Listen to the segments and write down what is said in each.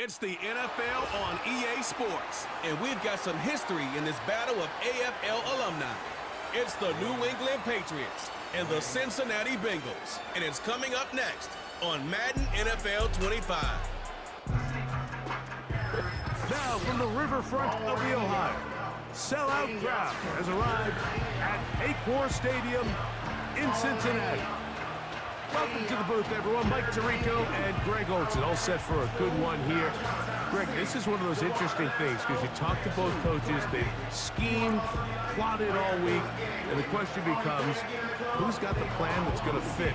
It's the NFL on EA Sports, and we've got some history in this battle of AFL alumni. It's the New England Patriots and the Cincinnati Bengals, and it's coming up next on Madden NFL 25. Now from the riverfront of the Ohio, sellout crowd has arrived at Paycor Stadium in Cincinnati. Welcome to the booth, everyone. Mike Tirico and Greg Olson, all set for a good one here. Greg, this is one of those interesting things because you talk to both coaches. They've schemed, plotted all week, and the question becomes, who's got the plan that's going to fit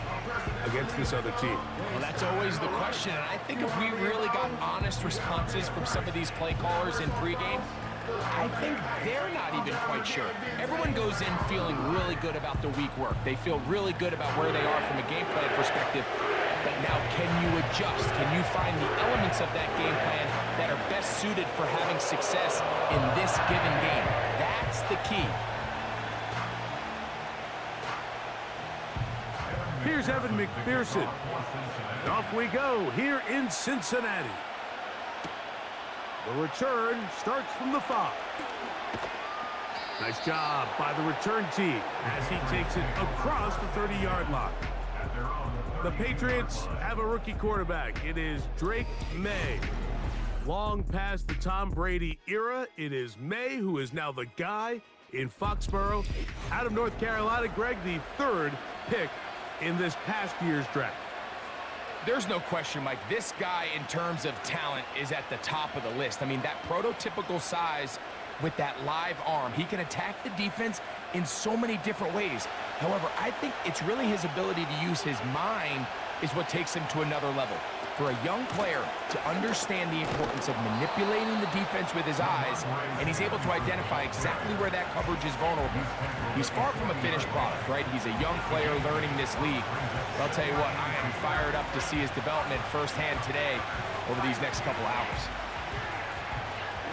against this other team? Well, that's always the question, and I think if we really got honest responses from some of these play callers in pregame, I think they're not even quite sure. Everyone goes in feeling really good about the week work. They feel really good about where they are from a game plan perspective. But now, can you adjust? Can you find the elements of that game plan that are best suited for having success in this given game? That's the key. Here's Evan McPherson. And off we go here in Cincinnati. The return starts from the 5. Nice job by the return team as he takes it across the 30-yard line. The Patriots have a rookie quarterback. It is Drake May. Long past the Tom Brady era, it is May who is now the guy in Foxborough. Out of North Carolina, Greg, the 3rd pick in this past year's draft. There's no question, Mike. This guy, in terms of talent, is at the top of the list. I mean, that prototypical size with that live arm. He can attack the defense in so many different ways. However, I think it's really his ability to use his mind is what takes him to another level. For a young player to understand the importance of manipulating the defense with his eyes, and he's able to identify exactly where that coverage is vulnerable. He's far from a finished product, right? He's a young player learning this league. But I'll tell you what, I am fired up to see his development firsthand today over these next couple hours.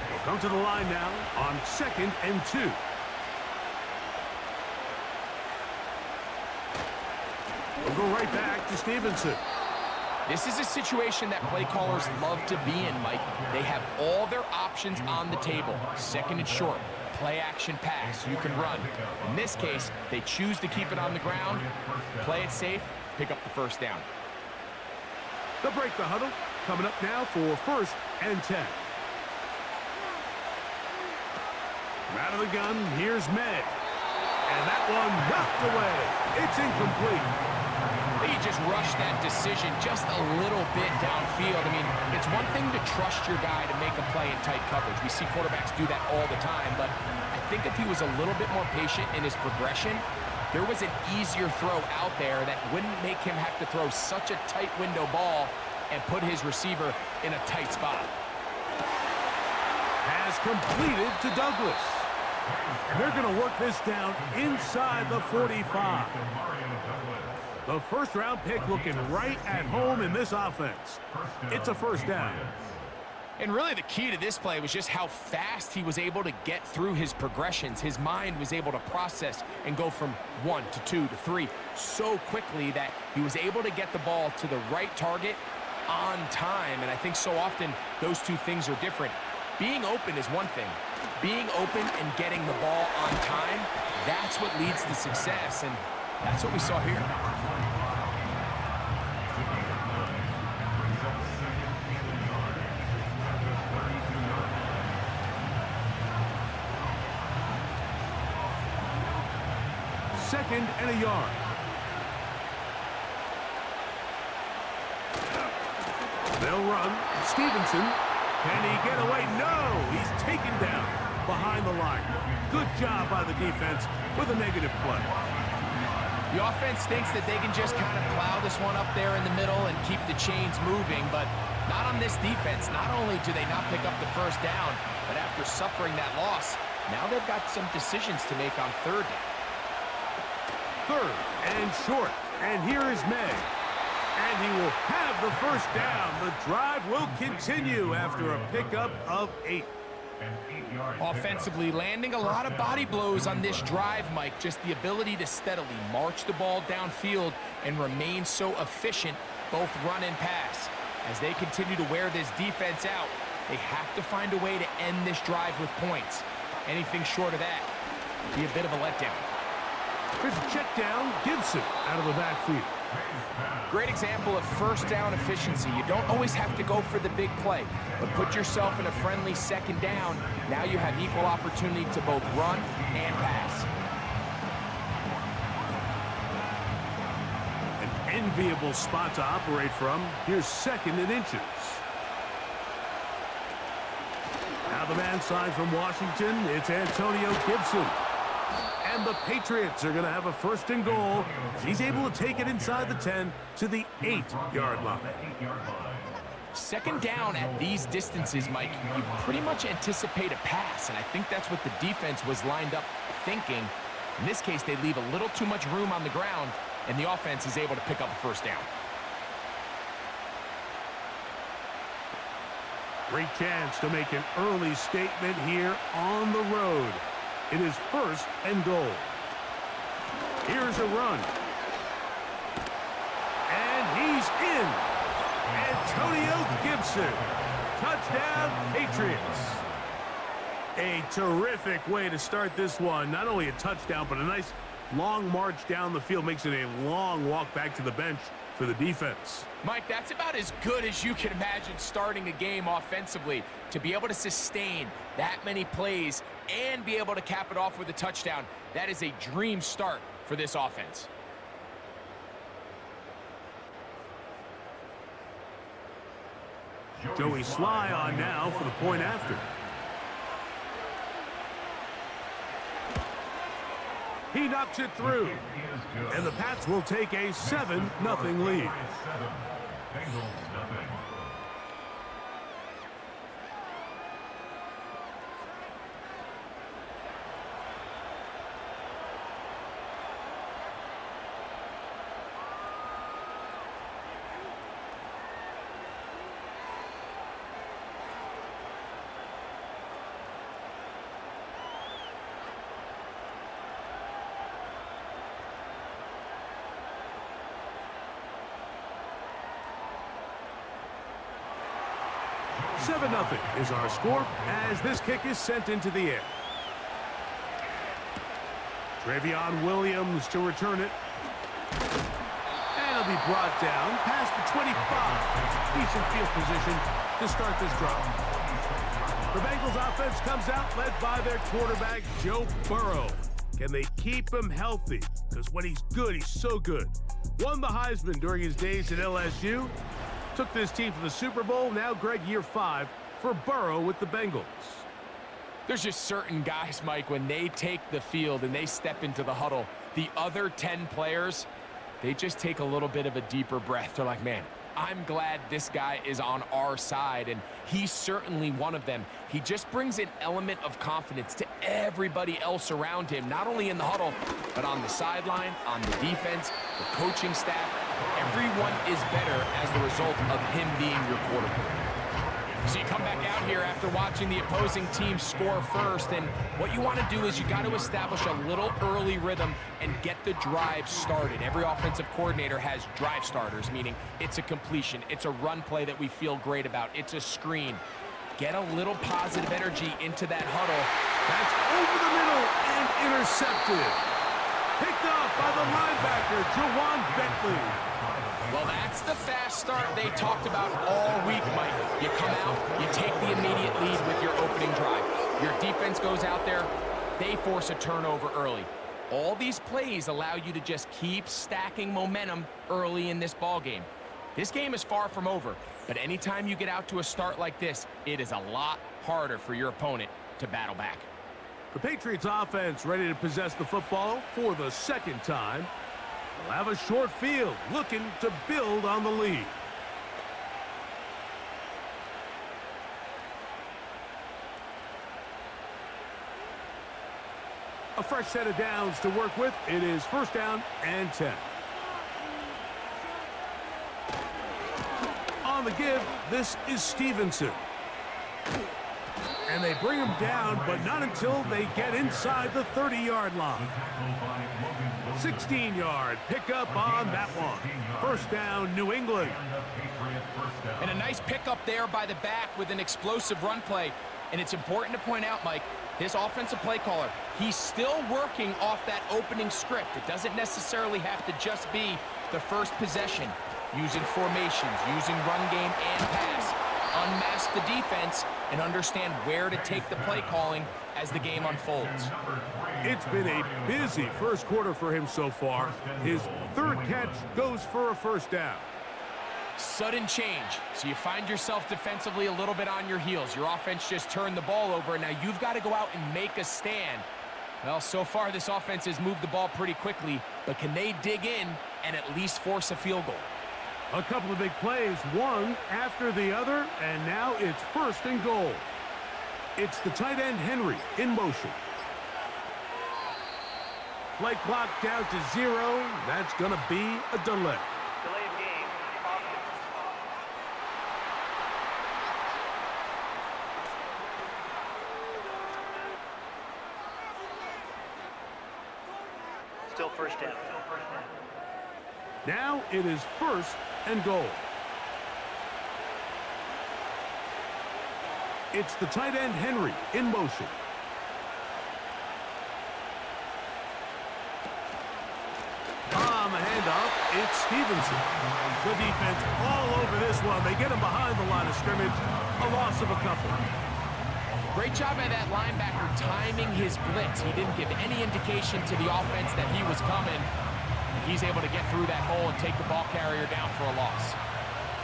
We'll come to the line now on 2nd and 2. We'll go right back to Stevenson. This is a situation that play callers love to be in, Mike. They have all their options on the table. 2nd and short, play action pass, you can run. In this case, they choose to keep it on the ground, play it safe, pick up the 1st down. They'll break the huddle. Coming up now for 1st and 10. Out of the gun, here's May. And that one knocked away. It's incomplete. He just rushed that decision just a little bit downfield. I mean, it's one thing to trust your guy to make a play in tight coverage. We see quarterbacks do that all the time, but I think if he was a little bit more patient in his progression, there was an easier throw out there that wouldn't make him have to throw such a tight window ball and put his receiver in a tight spot. Has completed to Douglas. And they're going to work this down inside the 45. The 1st-round pick looking right at home in this offense. It's a 1st down. And really the key to this play was just how fast he was able to get through his progressions. His mind was able to process and go from 1 to 2 to 3 so quickly that he was able to get the ball to the right target on time. And I think so often those two things are different. Being open is one thing. Being open and getting the ball on time, that's what leads to success. And that's what we saw here. Second and a yard. They'll run. Stevenson. Can he get away? No! He's taken down behind the line. Good job by the defense with a negative play. The offense thinks that they can just kind of plow this one up there in the middle and keep the chains moving, but not on this defense. Not only do they not pick up the 1st down, but after suffering that loss, now they've got some decisions to make on 3rd down. 3rd and short. And here is May. And he will have the 1st down. The drive will continue after a pickup of 8. Offensively, landing a lot of body blows on this drive, Mike. Just the ability to steadily march the ball downfield and remain so efficient, both run and pass. As they continue to wear this defense out, they have to find a way to end this drive with points. Anything short of that would be a bit of a letdown. Here's a check down. Gibson out of the backfield. Great example of first down efficiency. You don't always have to go for the big play, but put yourself in a friendly second down. Now you have equal opportunity to both run and pass. An enviable spot to operate from. Here's 2nd and inches. Now the man side from Washington, it's Antonio Gibson. And the Patriots are going to have a 1st and goal as he's able to take it inside the 10 to the 8-yard line. Second down at these distances, Mike, you pretty much anticipate a pass, and I think that's what the defense was lined up thinking. In this case, they leave a little too much room on the ground, and the offense is able to pick up a 1st down. Great chance to make an early statement here on the road. It is 1st and goal. Here's a run. And he's in. Antonio Gibson. Touchdown, Patriots. A terrific way to start this one. Not only a touchdown, but a nice long march down the field. Makes it a long walk back to the bench for the defense. Mike, that's about as good as you can imagine starting a game offensively. To be able to sustain that many plays and be able to cap it off with a touchdown, that is a dream start for this offense. Joey Sly on now for the point after. He knocks it through. And the Pats will take a 7-0 lead. Seven 7-0 is our score as this kick is sent into the air. Travion Williams to return it. And it'll be brought down past the 25. Decent field position to start this drive. The Bengals offense comes out led by their quarterback, Joe Burrow. Can they keep him healthy? Because when he's good, he's so good. Won the Heisman during his days at LSU. Took this team to the Super Bowl. Now, Greg, year 5 for Burrow with the Bengals. There's just certain guys, Mike, when they take the field and they step into the huddle, the other 10 players, they just take a little bit of a deeper breath. They're like, man, I'm glad this guy is on our side, and he's certainly one of them. He just brings an element of confidence to everybody else around him, not only in the huddle, but on the sideline, on the defense, the coaching staff. Everyone is better as the result of him being your quarterback. So you come back out here after watching the opposing team score first, and what you want to do is you got to establish a little early rhythm and get the drive started. Every offensive coordinator has drive starters, meaning it's a completion, it's a run play that we feel great about, it's a screen. Get a little positive energy into that huddle. That's over the middle and intercepted. Picked off by the linebacker, Jawan Bentley. Well, that's the fast start they talked about all week, Mike. You come out, you take the immediate lead with your opening drive. Your defense goes out there, they force a turnover early. All these plays allow you to just keep stacking momentum early in this ball game. This game is far from over, but anytime you get out to a start like this, it is a lot harder for your opponent to battle back. The Patriots offense ready to possess the football for the second time. They'll have a short field, looking to build on the lead. A fresh set of downs to work with. It is first down and 10. On the give, this is Stevenson. And they bring him down, but not until they get inside the 30-yard line. 16-yard pickup on that one. First down, New England. And a nice pickup there by the back with an explosive run play. And it's important to point out, Mike, this offensive play caller, he's still working off that opening script. It doesn't necessarily have to just be the first possession. Using formations, using run game and pass. Unmask the defense and understand where to take the play calling as the game unfolds. It's been a busy first quarter for him so far. His third catch goes for a first down. Sudden change, so you find yourself defensively a little bit on your heels. Your offense just turned the ball over, and now you've got to go out and make a stand. Well, so far this offense has moved the ball pretty quickly, but can they dig in and at least force a field goal? A couple of big plays, one after the other, and now it's first and goal. It's the tight end Henry in motion. Play clock down to 0. That's going to be a delay. Delay of game. Still first down. Now it is first and goal. It's the tight end Henry in motion. On the handoff, it's Stevenson. The defense all over this one. They get him behind the line of scrimmage. A loss of a couple. Great job by that linebacker timing his blitz. He didn't give any indication to the offense that he was coming. He's able to get through that hole and take the ball carrier down for a loss.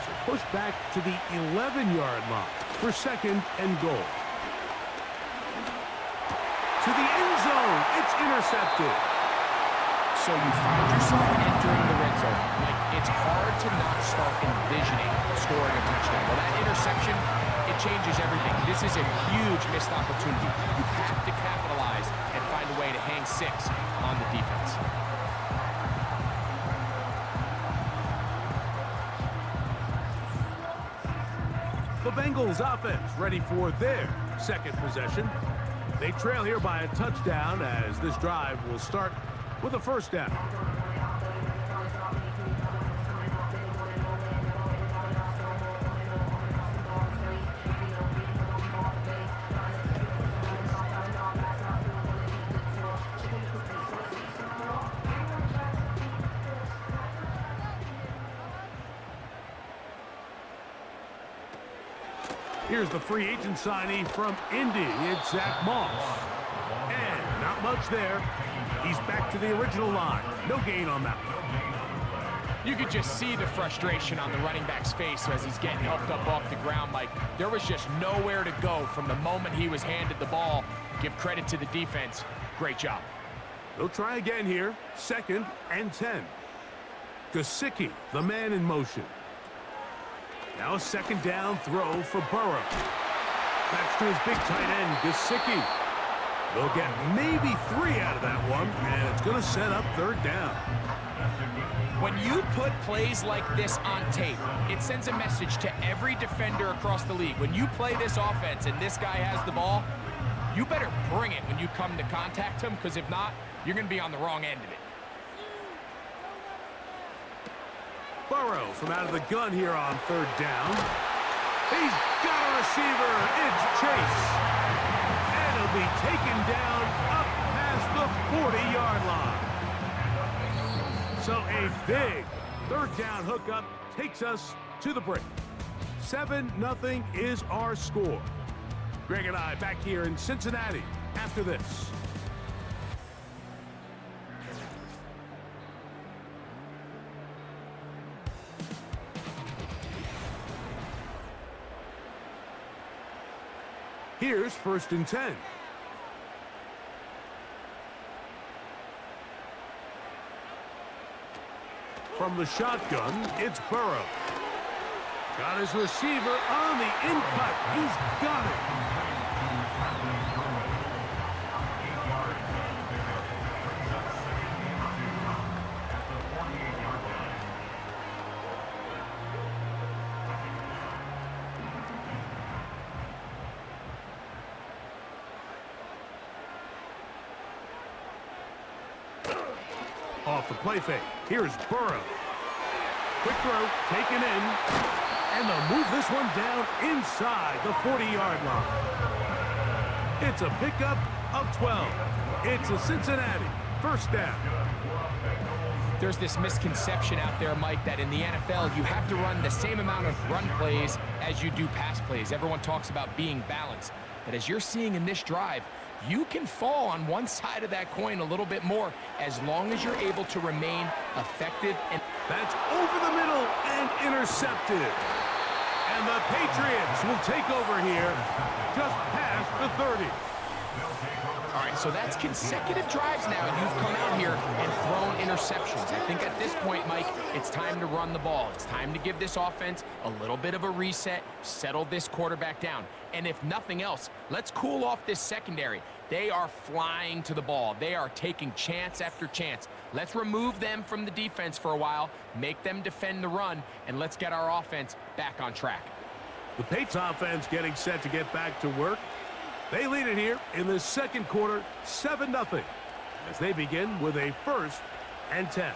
So push back to the 11-yard line for second and goal. To the end zone. It's intercepted. So you find yourself entering the red zone. Like, it's hard to not start envisioning scoring a touchdown. Well, that interception, it changes everything. This is a huge missed opportunity. You have to capitalize and find a way to hang 6 on the defense. The Bengals offense ready for their second possession. They trail here by a touchdown as this drive will start with a first down. Here's the free agent signee from Indy. It's Zach Moss. And not much there. He's back to the original line. No gain on that one. You could just see the frustration on the running back's face as he's getting helped up off the ground. Like, there was just nowhere to go from the moment he was handed the ball. Give credit to the defense. Great job. They'll try again here. Second and 10. Gesicki, the man in motion. Now a second down throw for Burrow. That's to his big tight end, Gesicki. They'll get maybe 3 out of that one, and it's going to set up third down. When you put plays like this on tape, it sends a message to every defender across the league. When you play this offense and this guy has the ball, you better bring it when you come to contact him, because if not, you're going to be on the wrong end of it. Burrow from out of the gun here on third down. He's got a receiver. It's Chase. And he'll be taken down up past the 40-yard line. So a big third down hookup takes us to the break. 7-0 is our score. Greg and I back here in Cincinnati after this. Here's first and 10. From the shotgun, it's Burrow. Got his receiver on the in-cut. He's got it. the play fake. Here's Burrow. Quick throw, taken in. And they'll move this one down inside the 40-yard line. It's a pickup of 12. It's a Cincinnati first down. There's this misconception out there, Mike, that in the NFL, you have to run the same amount of run plays as you do pass plays. Everyone talks about being balanced. But as you're seeing in this drive, you can fall on one side of that coin a little bit more as long as you're able to remain effective. And that's over the middle and intercepted. And the Patriots will take over here just past the 30. All right, so that's consecutive drives now. You've come out here and thrown interceptions. I think at this point, Mike, it's time to run the ball. It's time to give this offense a little bit of a reset, settle this quarterback down. And if nothing else, let's cool off this secondary. They are flying to the ball. They are taking chance after chance. Let's remove them from the defense for a while, make them defend the run, and let's get our offense back on track. The Patriots offense getting set to get back to work. They lead it here in the second quarter, 7-0, as they begin with a 1st and 10.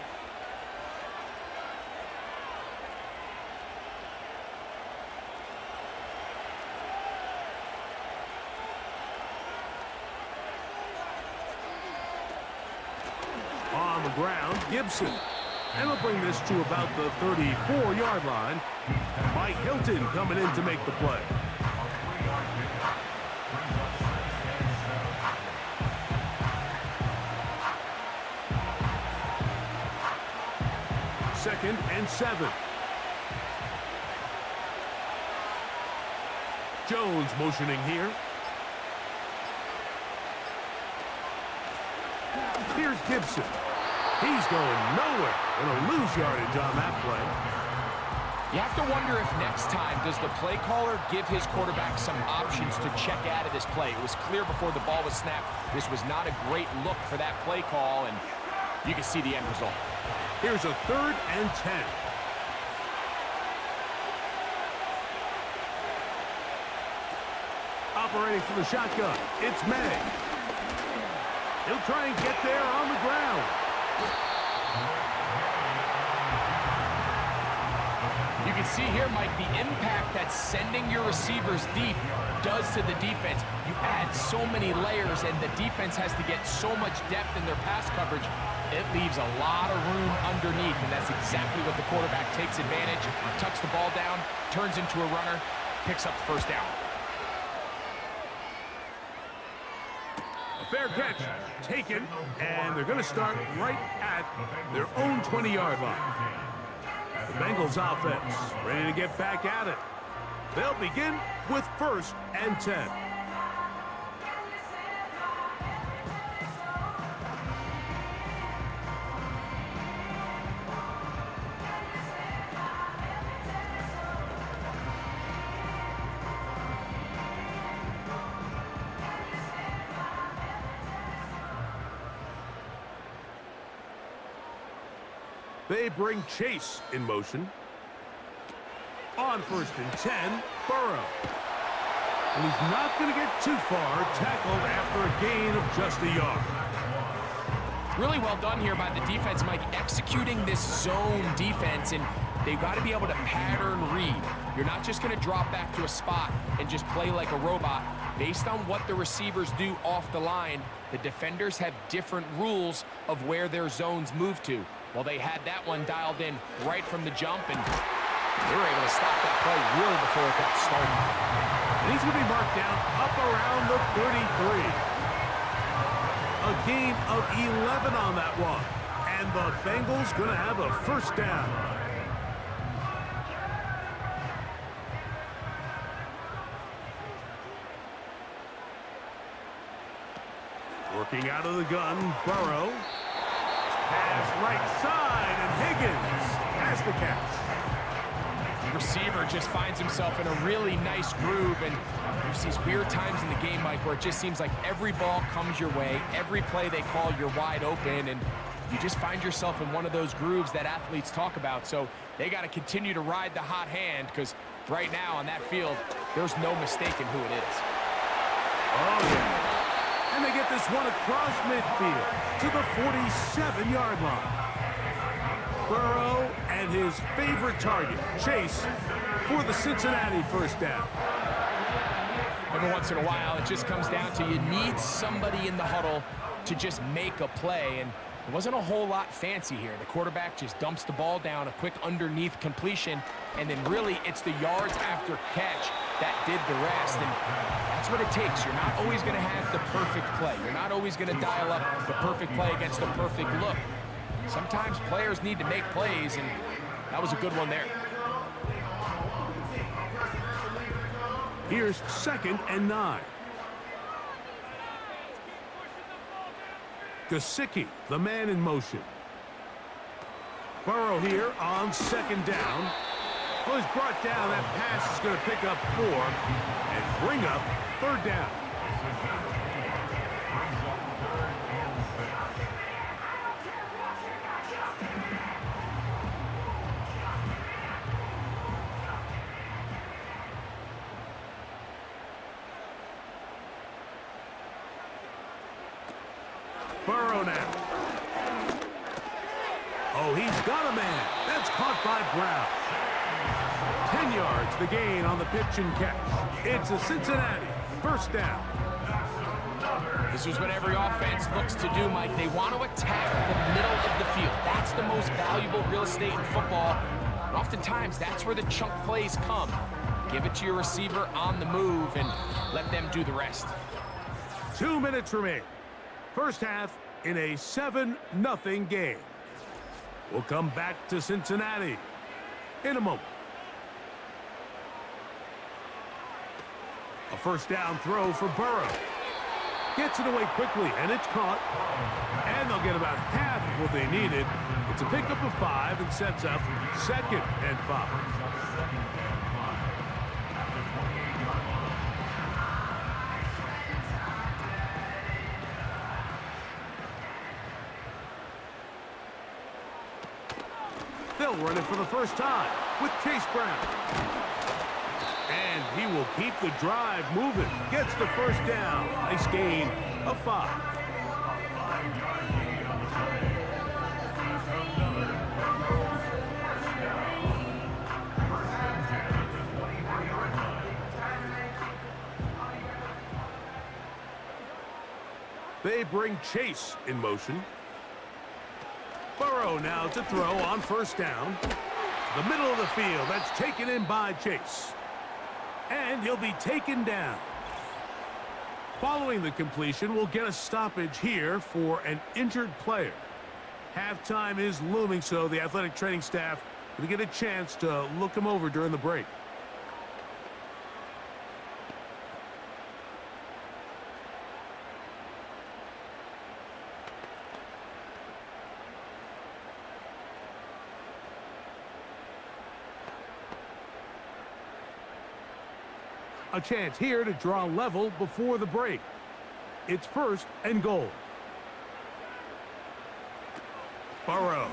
On the ground, Gibson. And we'll bring this to about the 34-yard line. Mike Hilton coming in to make the play. Second and 7. Jones motioning here. Here's Gibson. He's going nowhere. Gonna lose yardage on that play. You have to wonder if next time does the play caller give his quarterback some options to check out of this play. It was clear before the ball was snapped. This was not a great look for that play call, and you can see the end result. Here's a 3rd and 10. Operating from the shotgun, it's May. He'll try and get there on the ground. You can see here, Mike, the impact that sending your receivers deep does to the defense. You add so many layers, and the defense has to get so much depth in their pass coverage. It leaves a lot of room underneath, and that's exactly what the quarterback takes advantage, tucks the ball down, turns into a runner, picks up the first down. A fair catch taken, and they're going to start right at their own 20-yard line. The Bengals offense ready to get back at it. They'll begin with 1st and 10. They bring Chase in motion. On 1st and 10, Burrow. And he's not going to get too far, tackled after a gain of just a yard. Really well done here by the defense, Mike, executing this zone defense, and they've got to be able to pattern read. You're not just going to drop back to a spot and just play like a robot. Based on what the receivers do off the line, the defenders have different rules of where their zones move to. Well, they had that one dialed in right from the jump, and they were able to stop that play really before it got started. And he's going to be marked down up around the 33. A gain of 11 on that one. And the Bengals going to have a first down. Working out of the gun, Burrow. Pass right side, and Higgins has the catch. Receiver just finds himself in a really nice groove, and there's these weird times in the game, Mike, where it just seems like every ball comes your way, every play they call, you're wide open, and you just find yourself in one of those grooves that athletes talk about. So they got to continue to ride the hot hand, because right now on that field, there's no mistaking who it is. Oh, yeah. And they get this one across midfield to the 47-yard line. Burrow and his favorite target, Chase, for the Cincinnati first down. Every once in a while, it just comes down to you need somebody in the huddle to just make a play, and it wasn't a whole lot fancy here. The quarterback just dumps the ball down, a quick underneath completion, and then really it's the yards after catch that did the rest, and that's what it takes. You're not always going to have the perfect play. You're not always going to dial up the perfect play against the perfect look. Sometimes players need to make plays, and that was a good one there. Here's 2nd and 9. Gesicki, the man in motion. Burrow here on 2nd down. Well, he's brought down. That pass is going to pick up 4 and bring up 3rd down. Burrow now. Oh, he's got a man. That's caught by Brown. 10 yards the gain on the pitch and catch. It's a Cincinnati first down. This is what every offense looks to do, Mike. They want to attack the middle of the field. That's the most valuable real estate in football. And oftentimes, that's where the chunk plays come. Give it to your receiver on the move and let them do the rest. 2 minutes remain. First half in a 7-0 game. We'll come back to Cincinnati in a moment. A first down throw for Burrow. Gets it away quickly, and it's caught. And they'll get about half of what they needed. It's a pickup of 5 and sets up 2nd and 5. They'll run it for the first time with Chase Brown. And he will keep the drive moving. Gets the first down. Nice gain of 5. They bring Chase in motion. Burrow now to throw on first down. The middle of the field. That's taken in by Chase. And he'll be taken down. Following the completion, we'll get a stoppage here for an injured player. Halftime is looming, so the athletic training staff will get a chance to look him over during the break. A chance here to draw level before the break. It's 1st and goal. Burrow.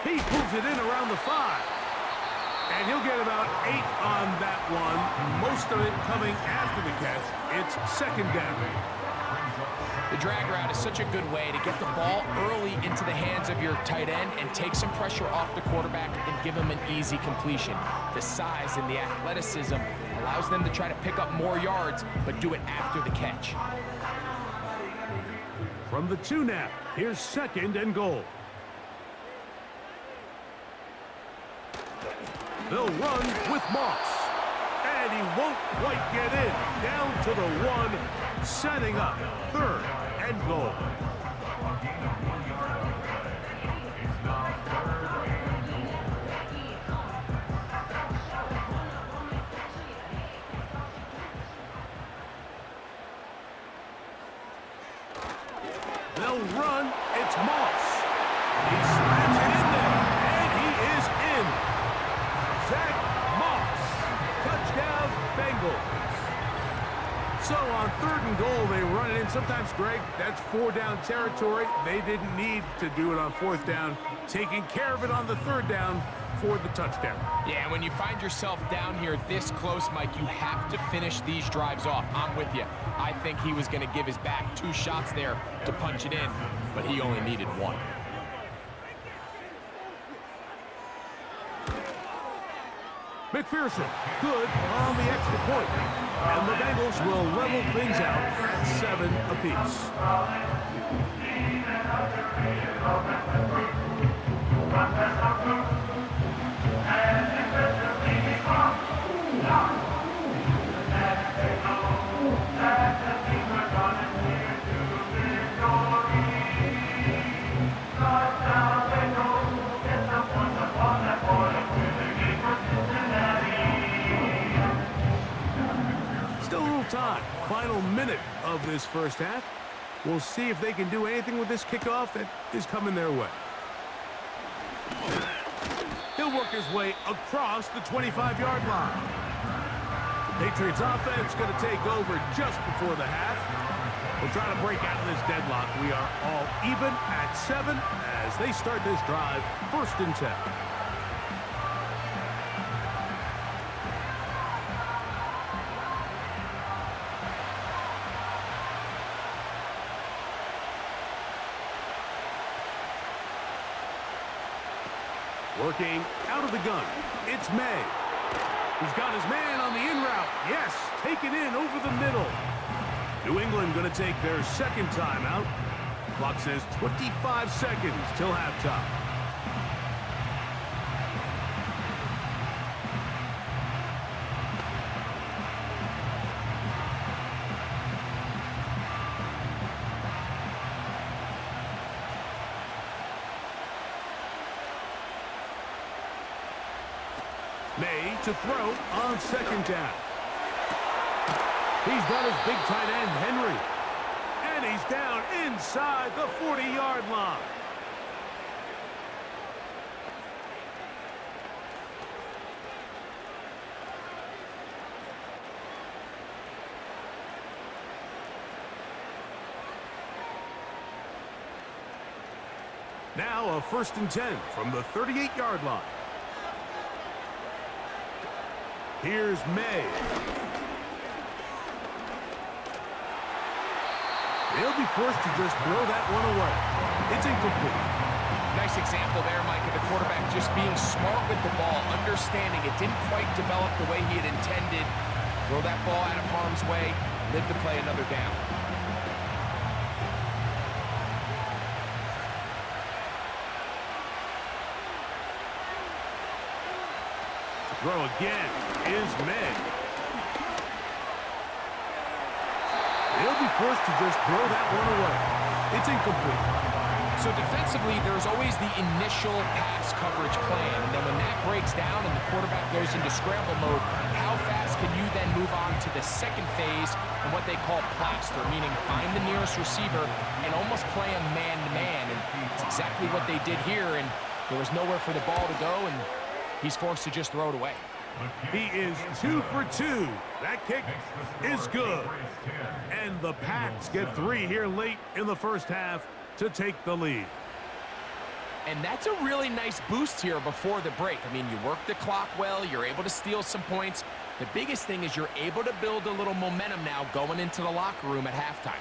He pulls it in around the 5. And he'll get about 8 on that one. Most of it coming after the catch. It's 2nd down. The drag route is such a good way to get the ball early into the hands of your tight end and take some pressure off the quarterback and give him an easy completion. The size and the athleticism allows them to try to pick up more yards, but do it after the catch. From the 2 now, here's 2nd and goal. They'll run with Moss. And he won't quite get in. Down to the 1, setting up 3rd and goal. They'll run. It's Moss. He slams it in there, and he is in. Zach Moss. Touchdown, Bengals. So on 3rd and goal, they run it in. Sometimes, Greg, that's 4-down territory. They didn't need to do it on 4th down. Taking care of it on the 3rd down for the touchdown. Yeah, when you find yourself down here this close, Mike, you have to finish these drives off. I'm with you. I think he was going to give his back 2 shots there to punch it in, but he only needed 1. McPherson, good on the extra point. And the Bengals will level things out at 7 apiece. Still a little time. Final minute of this first half. We'll see if they can do anything with this kickoff that is coming their way. He'll work his way across the 25-yard line. The Patriots offense going to take over just before the half. We'll try to break out of this deadlock. We are all even at 7 as they start this drive, 1st and 10. Working out of the gun, it's May. He's got his man on the in route. Yes, taken in over the middle. New England going to take their 2nd timeout. Clock says 25 seconds till halftime. May to throw on 2nd down. He's got his big tight end, Henry. And he's down inside the 40-yard line. Now a 1st and 10 from the 38-yard line. Here's May. They'll be forced to just throw that one away. It's incomplete. Nice example there, Mike, of the quarterback just being smart with the ball, understanding it didn't quite develop the way he had intended. Throw that ball out of harm's way, live to play another down. Throw again is May. They'll be forced to just throw that one away. It's incomplete. So defensively, there's always the initial pass coverage plan, and then when that breaks down and the quarterback goes into scramble mode, how fast can you then move on to the 2nd phase and what they call plaster, meaning find the nearest receiver and almost play him man-to-man, and it's exactly what they did here, and there was nowhere for the ball to go, and he's forced to just throw it away. He is 2 for 2. That kick is good. And the Pats get 3 here late in the first half to take the lead. And that's a really nice boost here before the break. I mean, you work the clock well, you're able to steal some points. The biggest thing is you're able to build a little momentum now going into the locker room at halftime.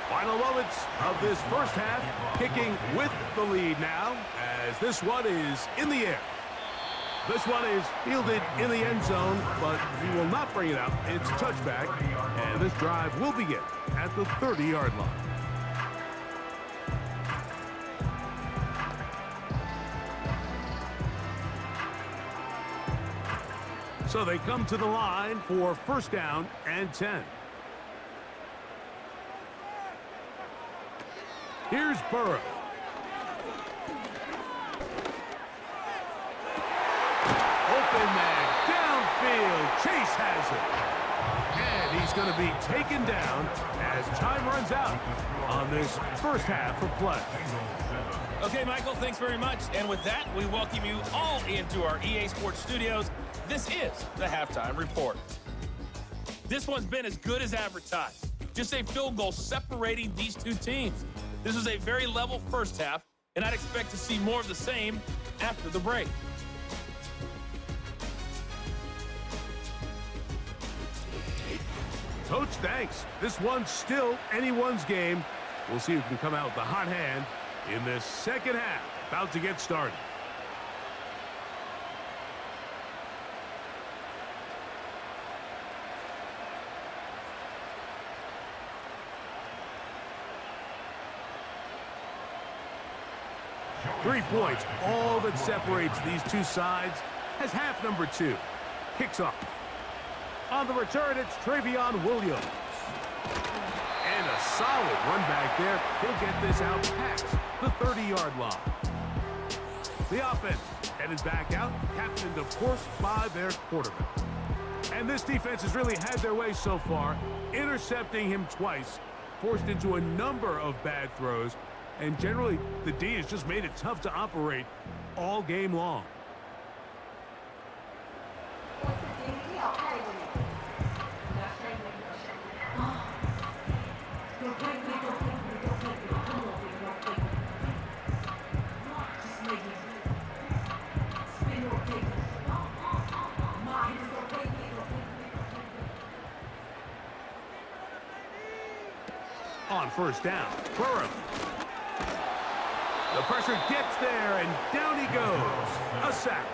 Final moments of this first half, kicking with the lead now, as this one is in the air. This one is fielded in the end zone, but he will not bring it out. It's touchback, and this drive will begin at the 30-yard line. So they come to the line for 1st down and 10. Here's Burrow. Open man, downfield. Chase has it. And he's going to be taken down as time runs out on this first half of play. Okay, Michael, thanks very much. And with that, we welcome you all into our EA Sports studios. This is the Halftime Report. This one's been as good as advertised. Just a field goal separating these two teams. This was a very level first half, and I'd expect to see more of the same after the break. Coach, thanks. This one's still anyone's game. We'll see who can come out with the hot hand in this second half. About to get started. Three points, all that separates these two sides, as half number 2 kicks off. On the return, it's Travion Williams. And a solid run back there. He'll get this out past the 30-yard line. The offense headed back out, captained, of course, by their quarterback. And this defense has really had their way so far, intercepting him twice, forced into a number of bad throws, and generally, the D has just made it tough to operate all game long. On first down, Burrow. The pressure gets there, and down he goes. A sack.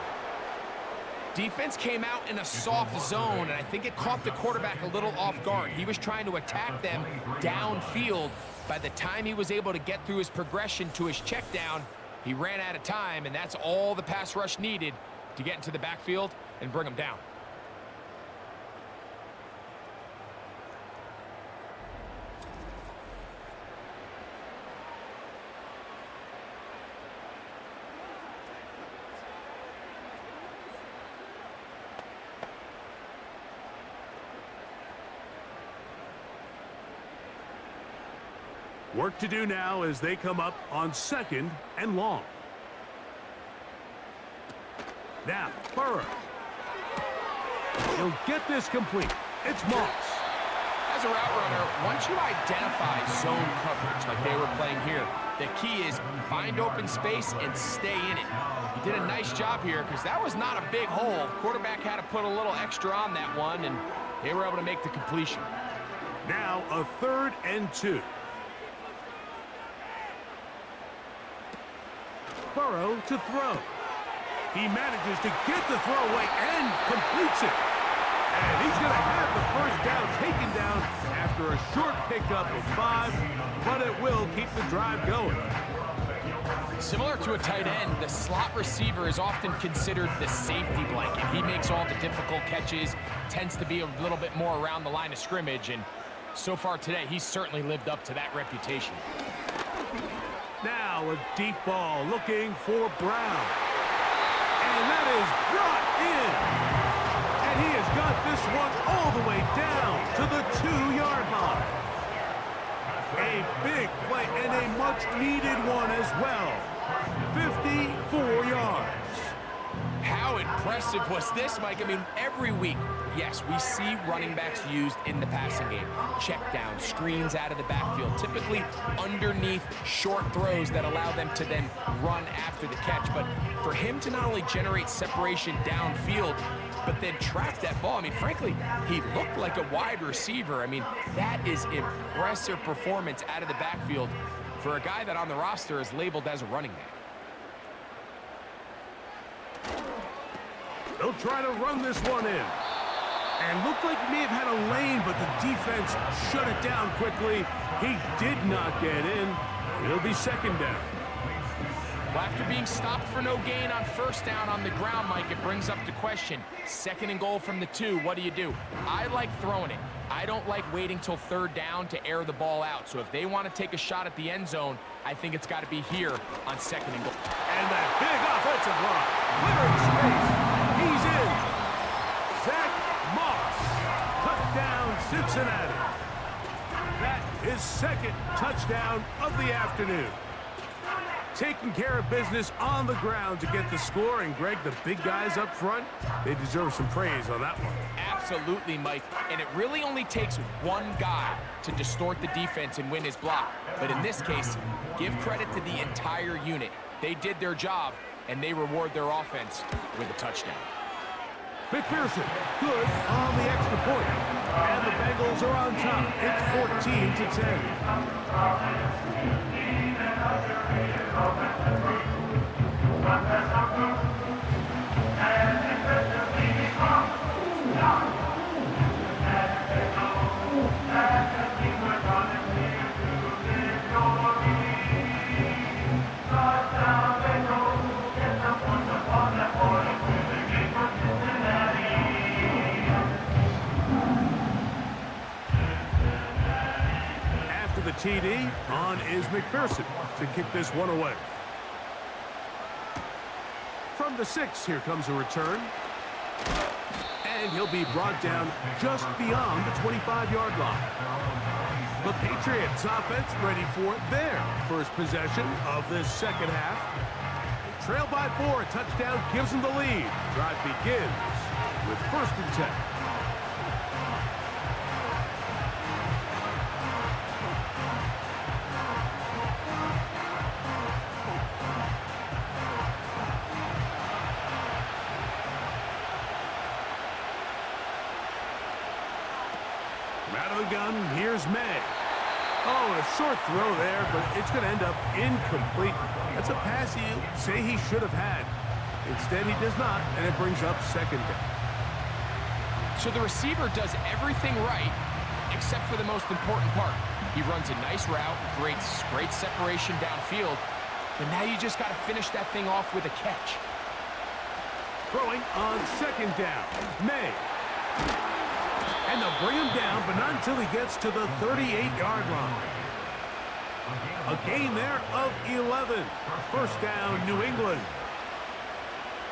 Defense came out in a soft zone, and I think it caught the quarterback a little off guard. He was trying to attack them downfield. By the time he was able to get through his progression to his check down, he ran out of time, and that's all the pass rush needed to get into the backfield and bring him down. Work to do now as they come up on 2nd and long. Now, Burrow. He'll get this complete. It's Moss. As a route runner, once you identify zone coverage like they were playing here, the key is find open space and stay in it. He did a nice job here because that was not a big hole. Quarterback had to put a little extra on that one, and they were able to make the completion. Now a 3rd and 2. Burrow to throw. He manages to get the throw away and completes it. And he's going to have the first down taken down after a short pickup of 5, but it will keep the drive going. Similar to a tight end, the slot receiver is often considered the safety blanket. He makes all the difficult catches, tends to be a little bit more around the line of scrimmage, and so far today, he's certainly lived up to that reputation. Now a deep ball looking for Brown. And that is brought in. And he has got this one all the way down to the 2-yard line. A big play and a much-needed one as well. 54 yards. How impressive was this, Mike? I mean, every week, yes, we see running backs used in the passing game. Check down, screens out of the backfield, typically underneath short throws that allow them to then run after the catch. But for him to not only generate separation downfield, but then track that ball, I mean, frankly, he looked like a wide receiver. I mean, that is impressive performance out of the backfield for a guy that on the roster is labeled as a running back. They'll try to run this one in. And looked like he may have had a lane, but the defense shut it down quickly. He did not get in. It'll be 2nd down. Well, after being stopped for no gain on first down on the ground, Mike, it brings up the question. 2nd and goal from the 2, what do? I like throwing it. I don't like waiting till 3rd down to air the ball out. So if they want to take a shot at the end zone, I think it's got to be here on 2nd and goal. And that big offensive line, clearing space. He's in. Zach Moss, touchdown Cincinnati. That is 2nd touchdown of the afternoon. Taking care of business on the ground to get the score. And Greg, the big guys up front, they deserve some praise on that one. Absolutely, Mike. And it really only takes one guy to distort the defense and win his block. But in this case, give credit to the entire unit. They did their job, and they reward their offense with a touchdown. McPherson, good on the extra point. And the Bengals are on top. It's 14-10. After the TD, on is McPherson to kick this one away. From the 6, here comes a return. And he'll be brought down just beyond the 25-yard line. The Patriots offense ready for their first possession of this second half. They trail by 4, a touchdown gives them the lead. Drive begins with 1st and 10. Out of the gun, here's May. Oh, a short throw there, but it's going to end up incomplete. That's a pass you say he should have had. Instead, he does not, and it brings up 2nd down. So the receiver does everything right, except for the most important part. He runs a nice route, great separation downfield, but now you just got to finish that thing off with a catch. Throwing on 2nd down, May. And they'll bring him down, but not until he gets to the 38-yard line. A gain there of 11. 1st down, New England.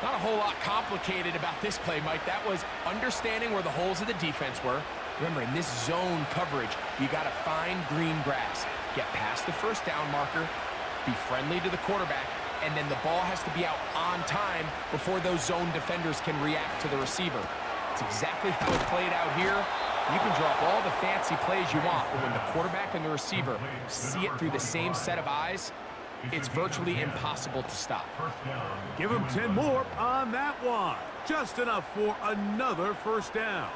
Not a whole lot complicated about this play, Mike. That was understanding where the holes of the defense were. Remember, in this zone coverage, you got to find green grass. Get past the 1st down marker, be friendly to the quarterback, and then the ball has to be out on time before those zone defenders can react to the receiver. It's exactly how it played out here. You can drop all the fancy plays you want, but when the quarterback and the receiver see it through the same set of eyes, it's virtually impossible to stop. Give him 10 more on that one. Just enough for another 1st down.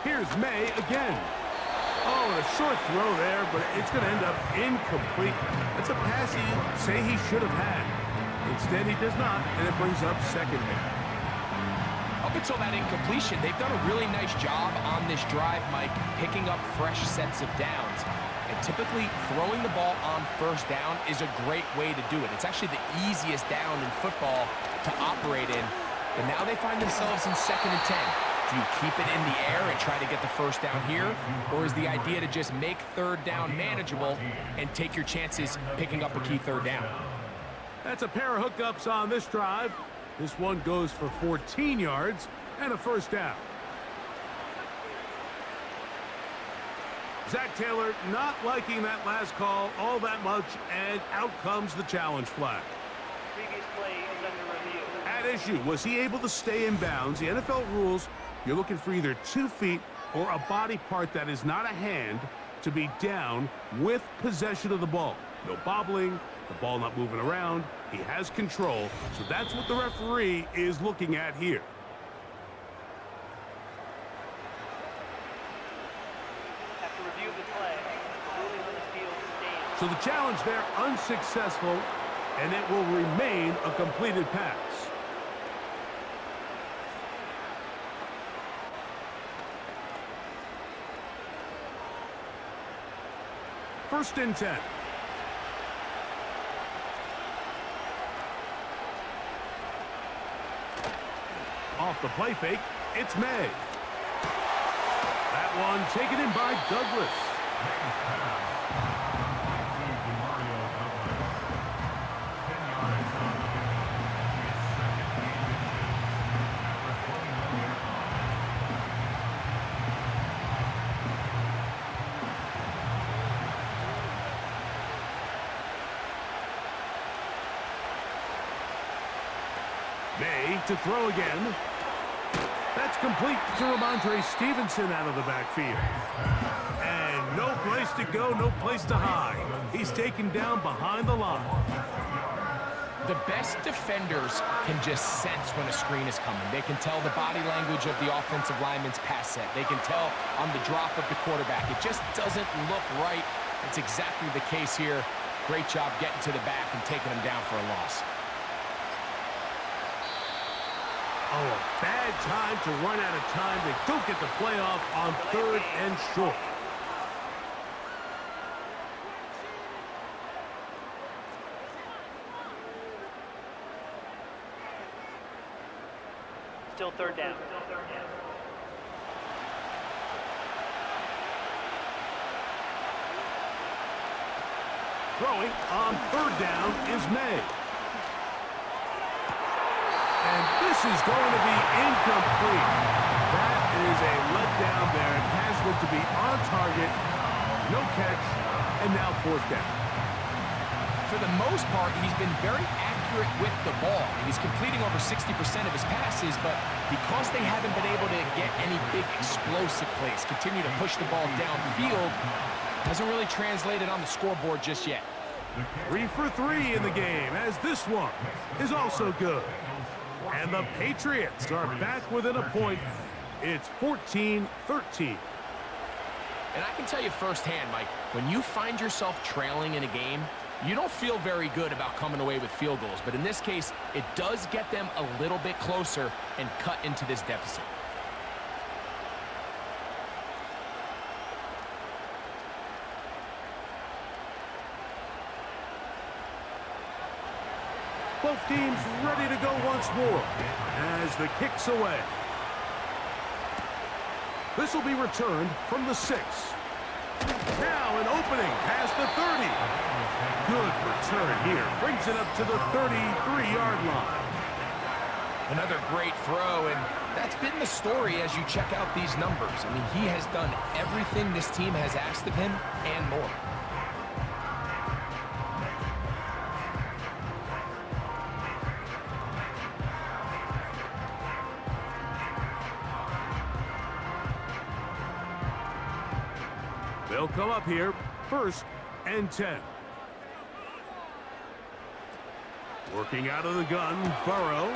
Here's May again. Oh, a short throw there, but it's going to end up incomplete. That's a pass you say he should have had. Instead, he does not, and it brings up 2nd down. Up until that incompletion, they've done a really nice job on this drive, Mike, picking up fresh sets of downs. And typically, throwing the ball on 1st down is a great way to do it. It's actually the easiest down in football to operate in. But now they find themselves in 2nd and 10. Do you keep it in the air and try to get the 1st down here? Or is the idea to just make 3rd down manageable and take your chances picking up a key 3rd down? That's a pair of hookups on this drive. This one goes for 14 yards and a 1st down. Zach Taylor not liking that last call all that much, and out comes the challenge flag. Previous play is under review. At issue, was he able to stay in bounds? The NFL rules, you're looking for either 2 feet or a body part that is not a hand to be down with possession of the ball. No bobbling, the ball not moving around. He has control, so that's what the referee is looking at here. After review of the play, the ruling on the field stands. So the challenge there unsuccessful, and it will remain a completed pass. First and 10. Off the play fake, it's May. That one taken in by Douglas. May to throw again. That's complete to Ramondre Stevenson out of the backfield. And no place to go, no place to hide. He's taken down behind the line. The best defenders can just sense when a screen is coming. They can tell the body language of the offensive lineman's pass set. They can tell on the drop of the quarterback. It just doesn't look right. It's exactly the case here. Great job getting to the back and taking him down for a loss. Oh, a bad time to run out of time. They don't get the playoff on 3rd and short. Still 3rd down. Throwing on 3rd down is May. And this is going to be incomplete. That is a letdown there. It has looked to be on target. No catch. And now 4th down. For the most part, he's been very accurate with the ball. And he's completing over 60% of his passes, but because they haven't been able to get any big explosive plays, continue to push the ball downfield, hasn't really translated on the scoreboard just yet. 3 for 3 in the game, as this one is also good. And the Patriots are back within a point. It's 14-13. And I can tell you firsthand, Mike, when you find yourself trailing in a game, you don't feel very good about coming away with field goals. But in this case, it does get them a little bit closer and cut into this deficit. Both teams ready to go once more as the kick's away. This will be returned from the 6. Now an opening past the 30. Good return here. Brings it up to the 33-yard line. Another great throw, and that's been the story as you check out these numbers. I mean, he has done everything this team has asked of him and more. They'll come up here, 1st and 10. Working out of the gun, Burrow.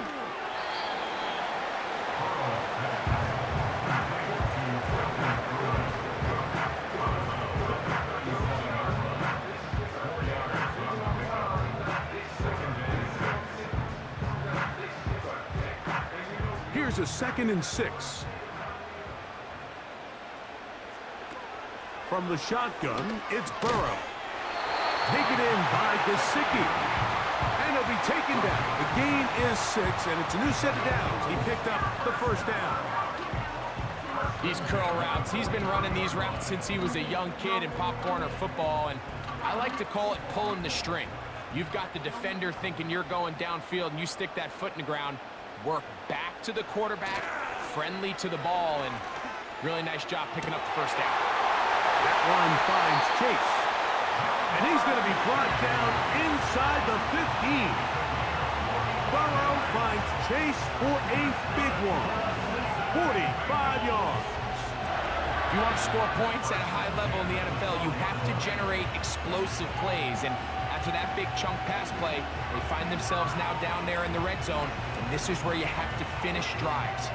Here's a 2nd and 6. From the shotgun, it's Burrow. Taken in by Gesicki. And he'll be taken down. The gain is 6, and it's a new set of downs. He picked up the 1st down. These curl routes, he's been running these routes since he was a young kid in Pop Warner football, and I like to call it pulling the string. You've got the defender thinking you're going downfield, and you stick that foot in the ground, work back to the quarterback, friendly to the ball, and really nice job picking up the 1st down. That one finds Chase. And he's going to be brought down inside the 15. Burrow finds Chase for a big one. 45 yards. If you want to score points at a high level in the NFL, you have to generate explosive plays. And after that big chunk pass play, they find themselves now down there in the red zone. And this is where you have to finish drives.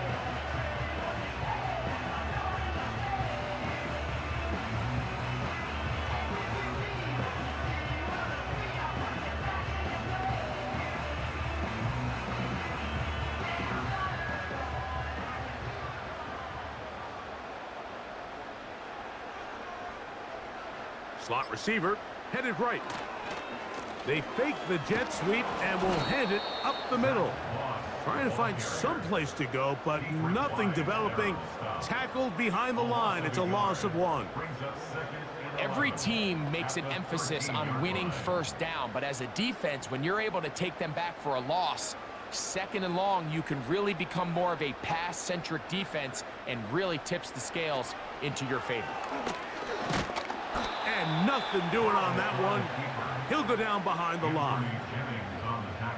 Slot receiver headed right. They fake the jet sweep and will hand it up the middle. Trying to find some place to go, but nothing developing. Tackled behind the line. It's a loss of 1. Every team makes an emphasis on winning 1st down, but as a defense, when you're able to take them back for a loss, 2nd and long, you can really become more of a pass-centric defense and really tips the scales into your favor. And nothing doing on that one. He'll go down behind the line.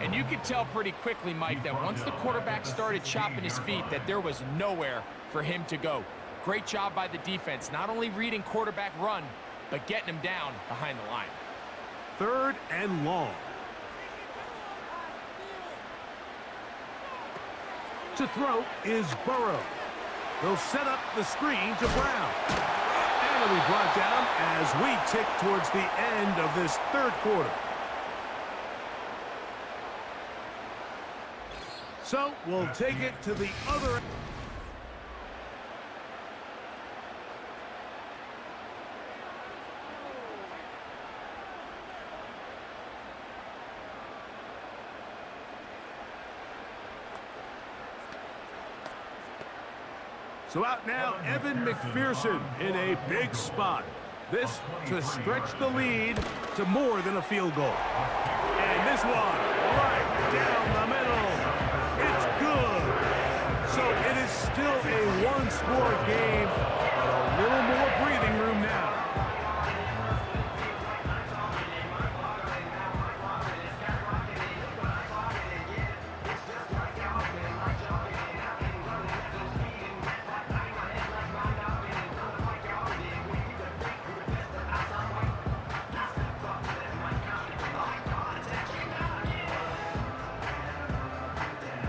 And you could tell pretty quickly, Mike, that once the quarterback started chopping his feet, that there was nowhere for him to go. Great job by the defense, not only reading quarterback run, but getting him down behind the line. 3rd and long. To throw is Burrow. They'll set up the screen to Brown. And it'll be brought down as we tick towards the end of this third quarter. So we'll take it to the other end. So out now, Evan McPherson in a big spot. This to stretch the lead to more than a field goal. And this one, right down the middle. It's good. So it is still a one-score game, but a little more breathing room now.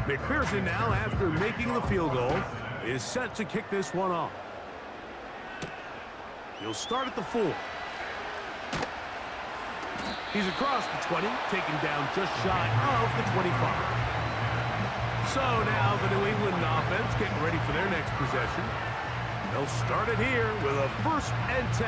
McPherson now, after making the field goal, is set to kick this one off. He'll start at the 4. He's across the 20, taken down just shy of the 25. So now the New England offense getting ready for their next possession. They'll start it here with a 1st and 10.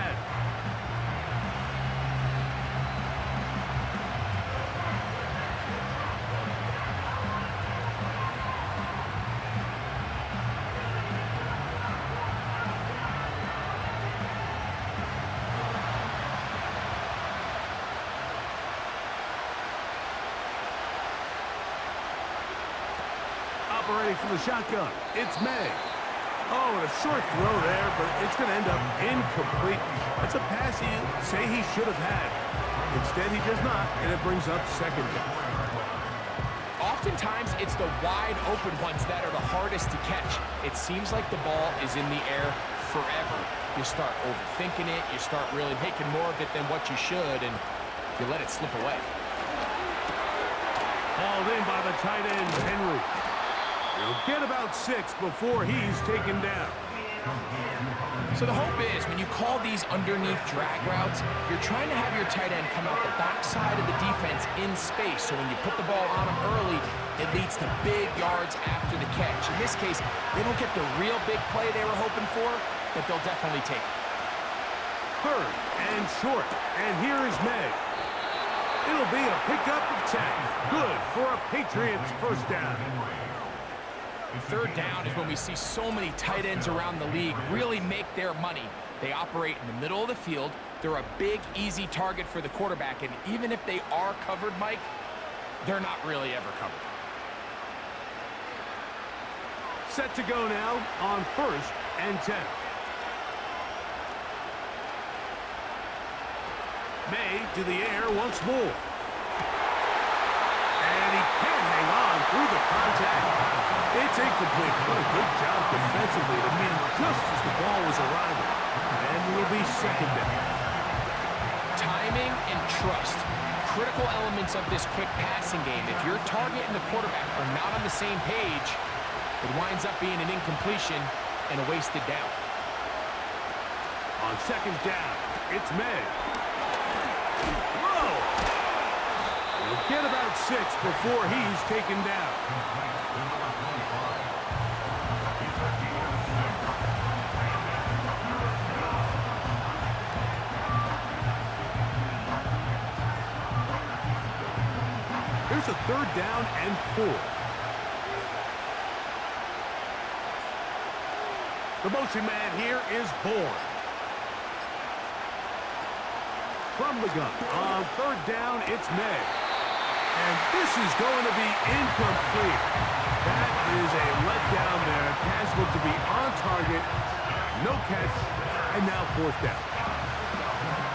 Operating from the shotgun, it's May. Oh, and a short throw there, but it's going to end up incomplete. That's a pass he'd say he should have had. Instead, he does not, and it brings up 2nd down. Oftentimes, it's the wide open ones that are the hardest to catch. It seems like the ball is in the air forever. You start overthinking it, you start really making more of it than what you should, and you let it slip away. Hauled in by the tight end, Henry. He'll get about 6 before he's taken down. So the hope is when you call these underneath drag routes, you're trying to have your tight end come out the backside of the defense in space. So when you put the ball on him early, it leads to big yards after the catch. In this case, they don't get the real big play they were hoping for, but they'll definitely take it. 3rd and short. And here is May. It'll be a pickup of 10. Good for a Patriots 1st down. 3rd down is when we see so many tight ends around the league really make their money. They operate in the middle of the field. They're a big, easy target for the quarterback, and even if they are covered, Mike, they're not really ever covered. Set to go now on 1st and 10. May to the air once more. And he can't hang on through the contact. It's incomplete, but a good job defensively to meet him just as the ball was arriving. And it will be 2nd down. Timing and trust, critical elements of this quick passing game. If your target and the quarterback are not on the same page, it winds up being an incompletion and a wasted down. On 2nd down, it's May. Whoa! He'll get about 6 before he's taken down. Here's a 3rd down and 4. The motion man here is Bourne. From the gun. On 3rd down, it's May. And this is going to be incomplete. That is a letdown there. Pass looked to be on target. No catch. And now 4th down.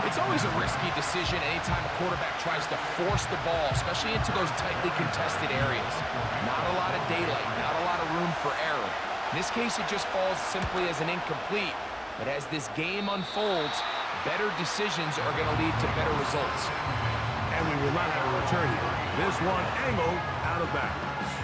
It's always a risky decision anytime a quarterback tries to force the ball, especially into those tightly contested areas. Not a lot of daylight, not a lot of room for error. In this case, it just falls simply as an incomplete. But as this game unfolds, better decisions are going to lead to better results. And we will not have a return here. This one angled out of bounds.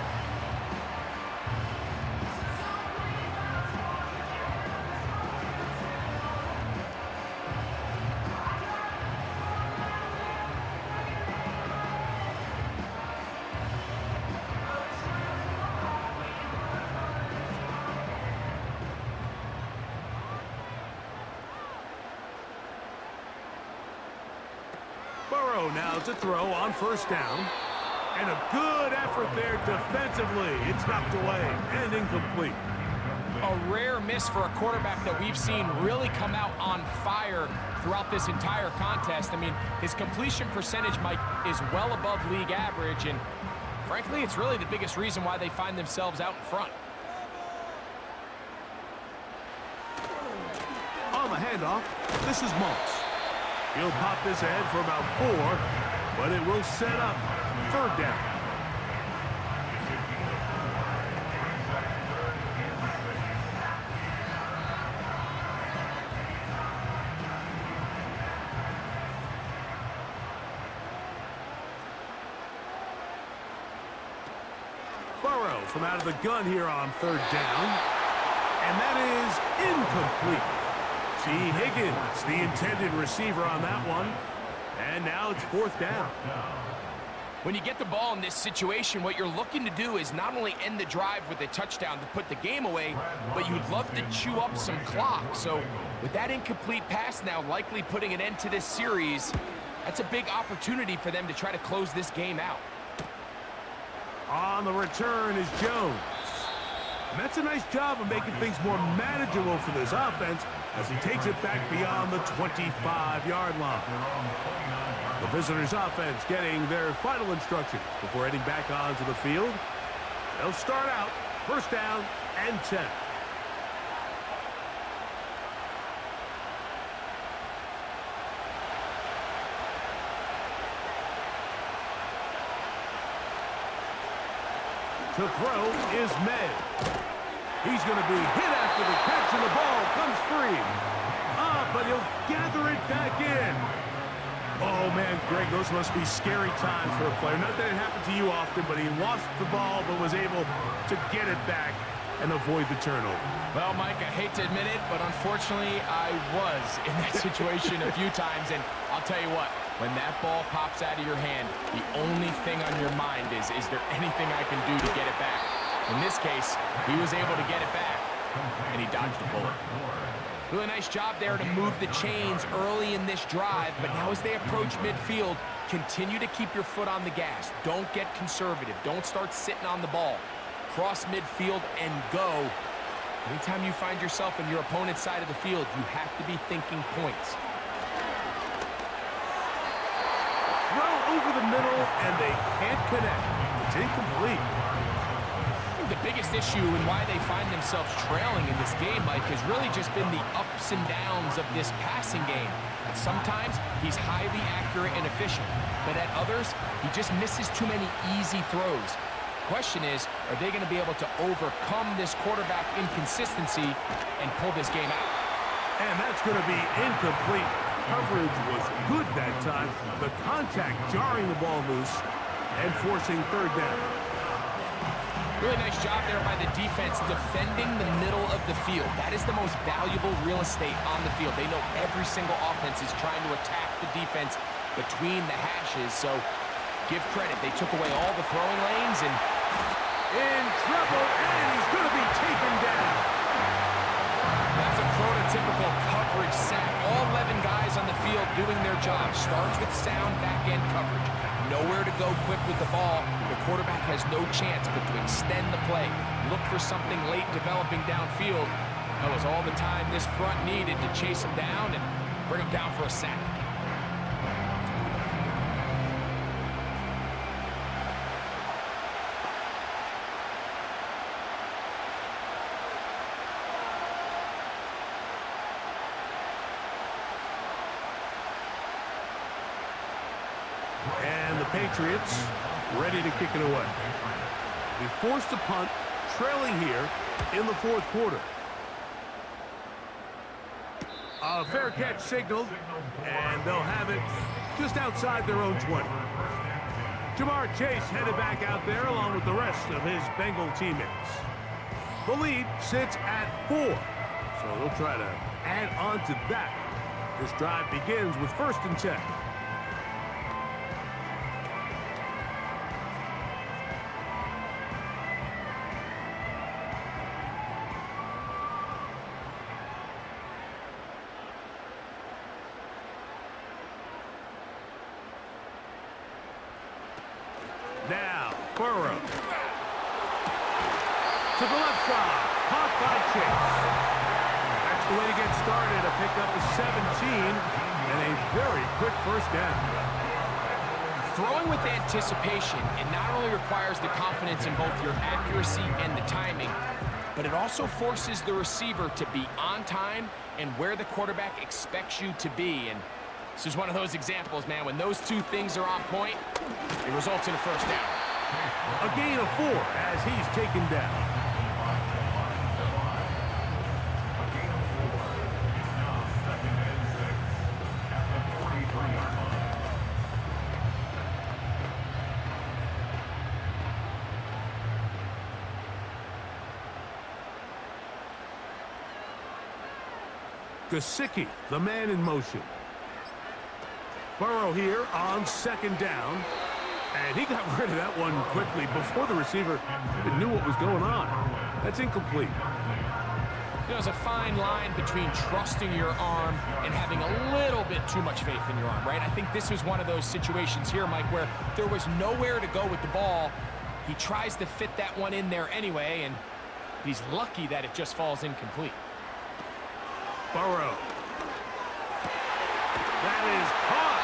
Burrow now to throw on first down. And a good effort there defensively. It's knocked away and incomplete. A rare miss for a quarterback that we've seen really come out on fire throughout this entire contest. I mean, his completion percentage, Mike, is well above league average, and frankly, it's really the biggest reason why they find themselves out in front. On the handoff, this is Moss. He'll pop this ahead for about 4, but it will set up third down. Burrow from out of the gun here on third down. And that is incomplete. T. Higgins, the intended receiver on that one. And now it's fourth down. When you get the ball in this situation, what you're looking to do is not only end the drive with a touchdown to put the game away, but you'd love to chew up some clock. So with that incomplete pass now likely putting an end to this series, that's a big opportunity for them to try to close this game out. On the return is Jones. And that's a nice job of making things more manageable for this offense as he takes it back beyond the 25-yard line. The visitors' offense getting their final instructions before heading back onto the field. They'll start out first down and 10. To throw is May. He's going to be hit after the catch, and the ball comes free. But he'll gather it back in. Oh, man, Greg, those must be scary times for a player. Not that it happened to you often, but he lost the ball but was able to get it back and avoid the turnover. Well, Mike, I hate to admit it, but unfortunately, I was in that situation a few times, and I'll tell you what, when that ball pops out of your hand, the only thing on your mind is there anything I can do to get it back? In this case, he was able to get it back, and he dodged a bullet. Really nice job there to move the chains early in this drive, but now as they approach midfield, continue to keep your foot on the gas. Don't get conservative. Don't start sitting on the ball. Cross midfield and go. Anytime you find yourself on your opponent's side of the field, you have to be thinking points. Throw over the middle, and they can't connect. It's incomplete. I think the biggest issue and why they find themselves trailing in this game, Mike, has really just been the ups and downs of this passing game. And sometimes he's highly accurate and efficient, but at others, he just misses too many easy throws. Question is, are they going to be able to overcome this quarterback inconsistency and pull this game out? And that's going to be incomplete. Coverage was good that time. The contact jarring the ball loose and forcing third down. Really nice job there by the defense defending the middle of the field. That is the most valuable real estate on the field. They know every single offense is trying to attack the defense between the hashes, so give credit. They took away all the throwing lanes and in trouble, and he's going to be taken down. That's a prototypical coverage sack. All 11 guys on the field doing their job. Starts with sound back-end coverage. Nowhere to go quick with the ball. The quarterback has no chance but to extend the play. Look for something late developing downfield. That was all the time this front needed to chase him down and bring him down for a sack. And the Patriots ready to kick it away. Be forced to punt, trailing here in the fourth quarter. A fair catch signaled, and they'll have it just outside their own 20. Jamar Chase headed back out there along with the rest of his Bengal teammates. The lead sits at 4, so they'll try to add on to that. This drive begins with 1st and 10. down. Burrow. To the left side. Caught by Chase. That's the way to get started. A pickup of 17 and a very quick first down. Throwing with anticipation, it not only requires the confidence in both your accuracy and the timing, but it also forces the receiver to be on time and where the quarterback expects you to be. And this is one of those examples, man. When those two things are on point, it results in a first down. A gain of 4 as he's taken down. Gesicki, the man in motion. Burrow here on second down. And he got rid of that one quickly before the receiver even knew what was going on. That's incomplete. There's a fine line between trusting your arm and having a little bit too much faith in your arm, right? I think this was one of those situations here, Mike, where there was nowhere to go with the ball. He tries to fit that one in there anyway, and he's lucky that it just falls incomplete. Burrow. That is caught.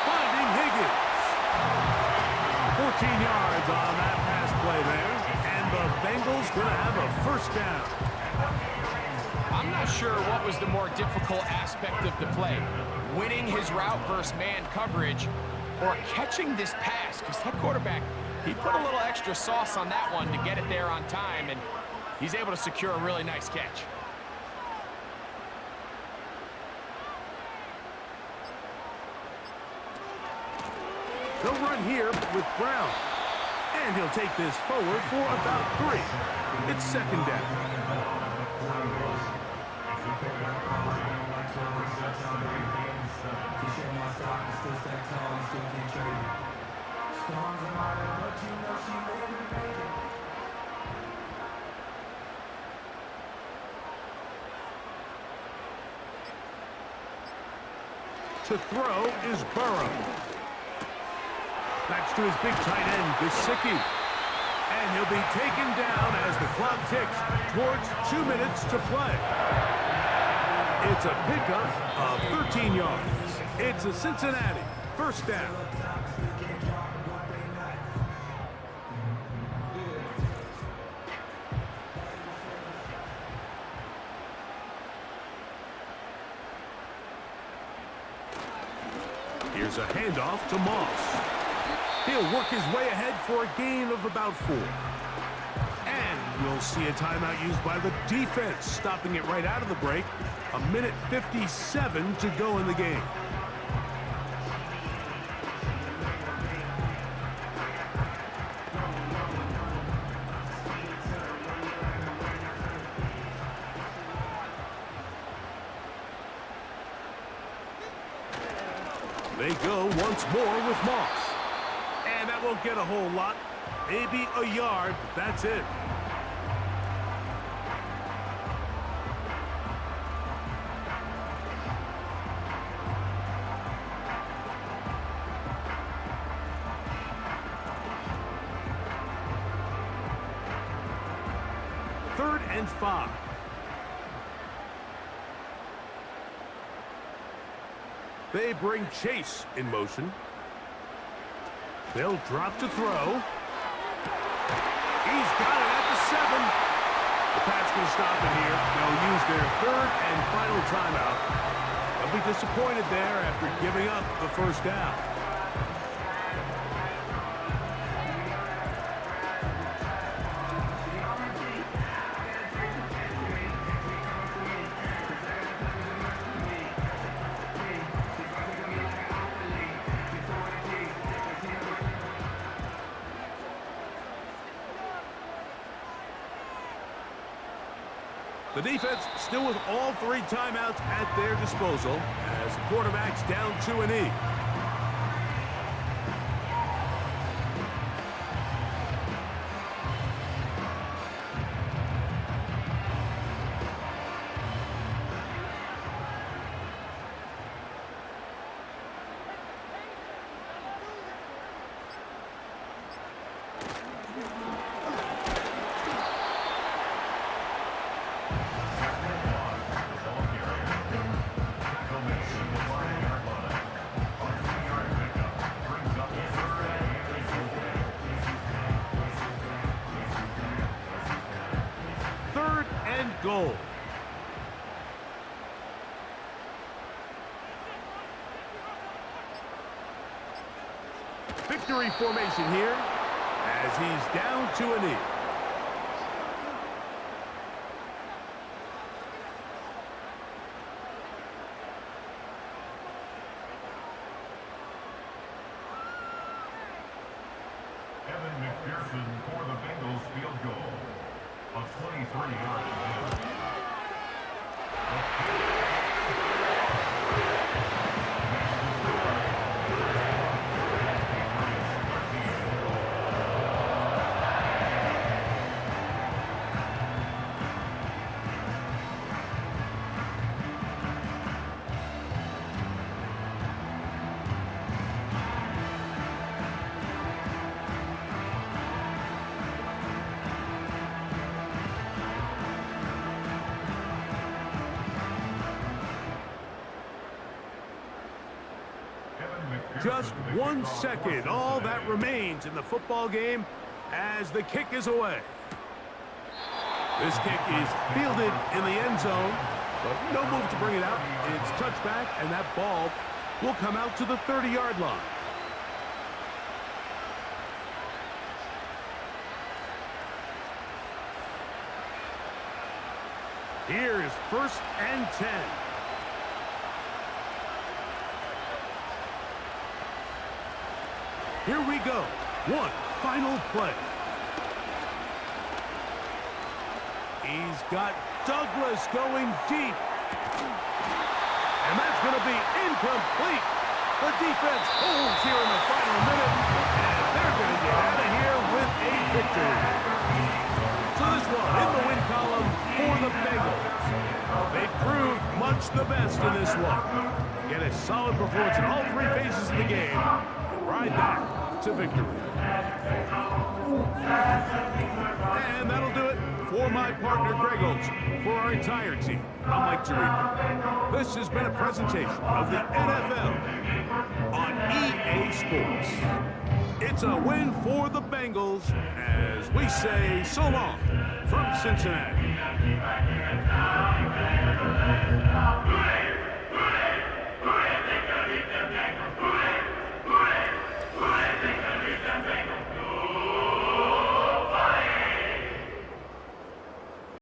Finding Higgins. 14 yards on that pass play there. And the Bengals going to have a first down. I'm not sure what was the more difficult aspect of the play. Winning his route versus man coverage or catching this pass. Because that quarterback, he put a little extra sauce on that one to get it there on time. And he's able to secure a really nice catch. He'll run here with Brown. And he'll take this forward for about 3. It's second down. To throw is Burrow. That's to his big tight end, Gesicki. And he'll be taken down as the clock ticks towards 2 minutes to play. It's a pickup of 13 yards. It's a Cincinnati first down. Here's a handoff to Moss. He'll work his way ahead for a gain of about 4. And we'll see a timeout used by the defense, stopping it right out of the break. 1:57 to go in the game. They go once more with Moss. And that won't get a whole lot. Maybe a yard, but that's it. Third and 5. They bring Chase in motion. They'll drop to throw. He's got it at the 7. The Pats can stop it here. They'll use their third and final timeout. They'll be disappointed there after giving up the first down. The defense still with all 3 timeouts at their disposal as the quarterback's down to an E. and goal. Victory formation here as he's down to a knee. For the Bengals field goal of 23 yards. Just 1 second, all that remains in the football game as the kick is away. This kick is fielded in the end zone, but no move to bring it out. It's touchback, and that ball will come out to the 30-yard line. Here is 1st and 10. Here we go. One final play. He's got Douglas going deep. And that's going to be incomplete. The defense holds here in the final minute, and they're going to get out of here with a victory. So this one in the win column for the Bengals. They proved much the best in this one. Get a solid performance in all 3 phases of the game. Ride that to victory. And that'll do it for my partner, Greg Olson. For our entire team, I'm Mike Tirico. This has been a presentation of the NFL on EA Sports. It's a win for the Bengals as we say so long from Cincinnati.